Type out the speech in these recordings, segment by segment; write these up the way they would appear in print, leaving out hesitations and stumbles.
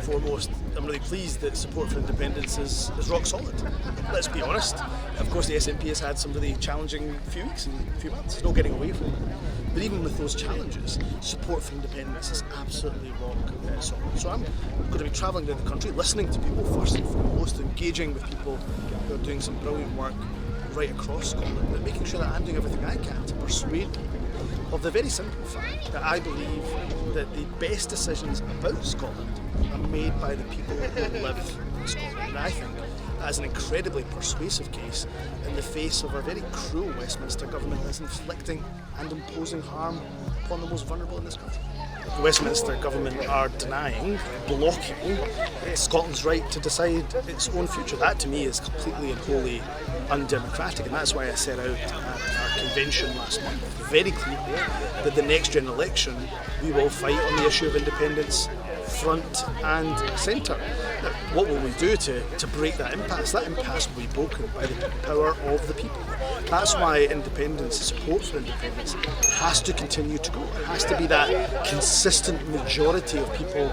foremost, I'm really pleased that support for independence is rock solid. Let's be honest. Of course, the SNP has had some really challenging few weeks and few months. There's no getting away from it. But even with those challenges, support for independence is absolutely rock solid. So I'm going to be travelling around the country, listening to people first and foremost, engaging with people who are doing some brilliant work right across Scotland, but making sure that I'm doing everything I can to persuade people of the very simple fact that I believe that the best decisions about Scotland are made by the people who live in Scotland. And I think that is an incredibly persuasive case in the face of a very cruel Westminster government that is inflicting and imposing harm upon the most vulnerable in this country. The Westminster government are denying, blocking Scotland's right to decide its own future. That to me is completely and wholly undemocratic, and that's why I set out at our convention last month very clearly that the next general election we will fight on the issue of independence front and centre. Now, what will we do to break that impasse? That impasse will be broken by the power of the people. That's why independence, support for independence, has to continue to grow. It has to be that consistent majority of people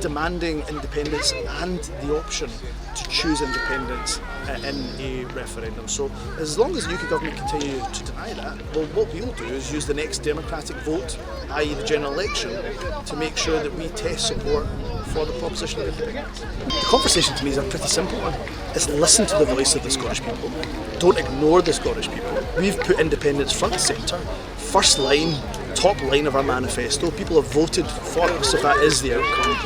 demanding independence and the option to choose independence in a referendum. So as long as the UK government continue to deny that, well, what we'll do is use the next democratic vote, i.e. the general election, to make sure that we test support for the proposition of independence. The conversation to me is a pretty simple one. It's listen to the voice of the Scottish people. Don't ignore the Scottish people. We've put independence front and centre, first line, top line of our manifesto. People have voted for us, if that is the outcome,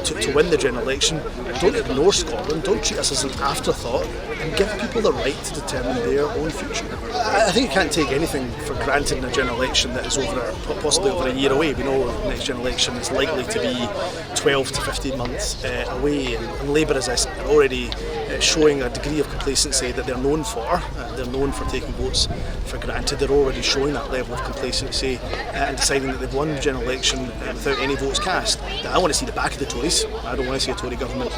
to win the general election. Don't ignore Scotland, don't treat us as an afterthought, and give people the right to determine their own future. I think you can't take anything for granted in a general election that is possibly over a year away. We know the next general election is likely to be 12 to 15 months away, and Labour is already showing a degree of complacency that they're known for. They're known for taking votes for granted. They're already showing that level of complacency and deciding that they've won the general election without any votes cast. Now, I want to see the back of the Tories. I don't want to see a Tory government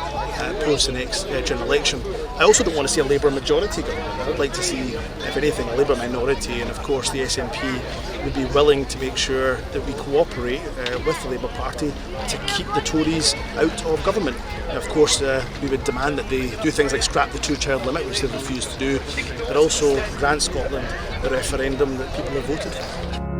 post the next general election. I also don't want to see a Labour majority government. I would like to see, if anything, a Labour minority, and of course the SNP would be willing to make sure that we cooperate with the Labour Party to keep the Tories out of government. And of course we would demand that they do things like scrap the two-child limit, which they've refused to do, but also grant Scotland the referendum that people have voted for.